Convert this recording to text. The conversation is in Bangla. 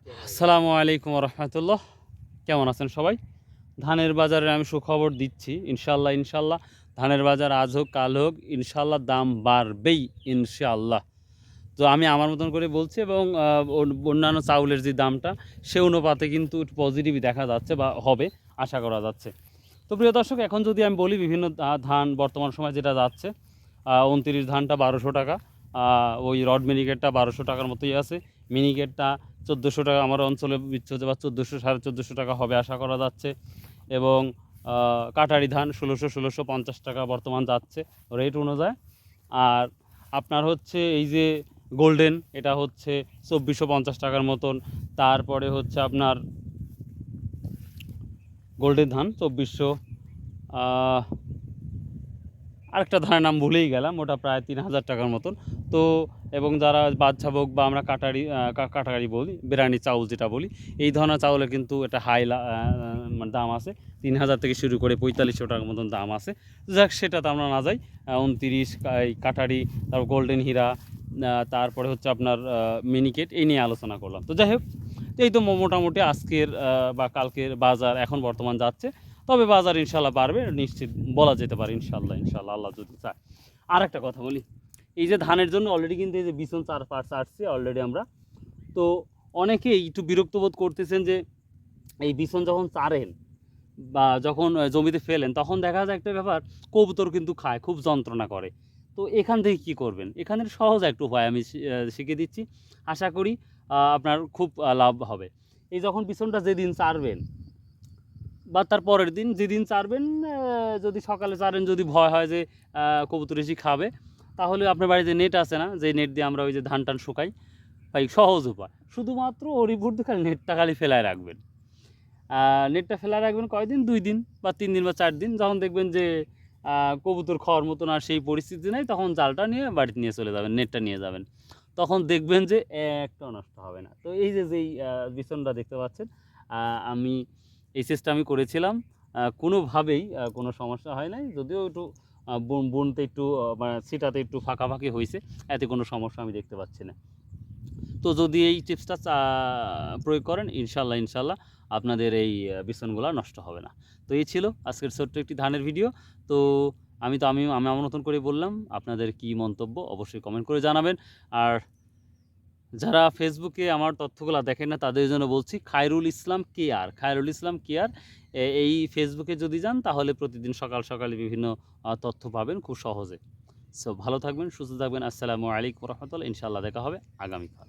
আসসালামু আলাইকুম রহমতুল্লাহ। কেমন আছেন সবাই? ধানের বাজারে আমি সুখবর দিচ্ছি, ইনশাল্লাহ ইনশাল্লাহ ধানের বাজার আজ হোক কাল হোক ইনশাল্লাহ দাম বাড়বেই ইনশাআল্লাহ। তো আমি আমার মতন করে বলছি এবং অন্যান্য চাউলের যে দামটা সে অনুপাতে কিন্তু পজিটিভই দেখা যাচ্ছে বা হবে আশা করা যাচ্ছে। তো প্রিয় দর্শক, এখন যদি আমি বলি বিভিন্ন ধান বর্তমান সময় যেটা যাচ্ছে, 29 ধানটা 1200 টাকা, ওই রড মিনিকেটটা 1200 টাকার মতোই আছে। মিনিকেটটা 1400 টাকা আমার অঞ্চলে বিচ্ছে বা 1400 1450 টাকা হবে আশা করা যাচ্ছে। এবং কাটারি ধান 1650 টাকা বর্তমান যাচ্ছে রেট অনুযায়ী। আর আপনার হচ্ছে এই যে গোল্ডেন, এটা হচ্ছে 2450 টাকার মতন। তারপরে হচ্ছে আপনার গোল্ডেন ধান 2400। আরেকটা ধানের নাম ভুলেই গেলাম, ওটা প্রায় 3000 টাকার মতন। তো এবং যারা বাদশা ভোগ বা আমরা কাটারি বলি, বিরিয়ানি চাউল যেটা বলি, এই ধরনের চাউলের কিন্তু এটা মানে দাম আছে 3000 থেকে শুরু করে 4500 টাকার মতন দাম আছে। যাক, সেটাতে আমরা না যাই। 29 এই কাটারি, তারপর গোল্ডেন হীরা, তারপরে হচ্ছে আপনার মিনিকেট, এই নিয়ে আলোচনা করলাম। তো যাই হোক, এই তো মোটামুটি আজকের বা কালকের বাজার এখন বর্তমান যাচ্ছে। তবে বাজার ইনশাল্লাহ বাড়বে নিশ্চিত বলা যেতে পারে, ইনশাল্লাহ ইনশাল্লাহ আল্লাহ যদি চায়। আর একটা কথা বলি, এই যে ধানের জন্য অলরেডি কিন্তু এই যে বিছন চারছি অলরেডি আমরা। তো অনেকেই একটু বিরক্ত বোধ করতেছেন যে এই বিছন যখন চারেন বা যখন জমিতে ফেলেন, তখন দেখা যায় একটা ব্যাপার, কবুতর কিন্তু খায়, খুব যন্ত্রণা করে। তো এখান থেকে কি করবেন? এখানের সহজ একটা উপায় আমি শিখিয়ে দিচ্ছি, আশা করি আপনার খুব লাভ হবে। এই যখন বিছনটা যেদিন চারবেন বা তার পরের দিন যেদিন চারবেন, যদি সকালে চারেন, যদি ভয় হয় যে কবুতর এসে খাবে, তাহলে আপনার বাড়িতে নেট আছে না, যে নেট দিয়ে আমরা ওই যে ধান টান শুকাই, ভাই সহজ উপায়, শুধুমাত্র ওরই ভর্তি খালি নেটটা খালি ফেলায় রাখবেন। নেটটা ফেলায় রাখবেন কয়দিন, 2 দিন বা 3 দিন বা 4 দিন। যখন দেখবেন যে কবুতর খাওয়ার মতন আর সেই পরিস্থিতি নেই, তখন জালটা নিয়ে বাড়িতে নিয়ে চলে যাবেন, নেটটা নিয়ে যাবেন। তখন দেখবেন যে একটাও নষ্ট হবে না। তো এই যে যেই বিছনটা দেখতে পাচ্ছেন, আমি এই চেষ্টা আমি করেছিলাম, কোনোভাবেই কোনো সমস্যা হয় নাই। যদিও একটু বুনতে একটু মানে ছিটাতে একটু ফাঁকাফাঁকি হয়েছে, এতে কোনো সমস্যা আমি দেখতে পাচ্ছি না। তো যদি এই টিপসটা প্রয়োগ করেন, ইনশাল্লাহ ইনশাল্লাহ আপনাদের এই বিছনগুলো নষ্ট হবে না। তো এই ছিল আজকের ছোট্ট একটি ধানের ভিডিও। তো আমি আমার মতন করে বললাম, আপনাদের কি মন্তব্য অবশ্যই কমেন্ট করে জানাবেন। আর যারা ফেসবুকে আমার তথ্যগুলো দেখেন না, তাদের জন্য বলছি, খায়রুল ইসলাম কেয়ার এই ফেসবুকে যদি যান, তাহলে প্রতিদিন সকাল সকালে বিভিন্ন তথ্য পাবেন খুব সহজে। সো ভালো থাকবেন, সুস্থ থাকবেন। আসসালামু আলাইকুম রহমতুল্লাহ। ইনশাআল্লাহ দেখা হবে আগামীকাল।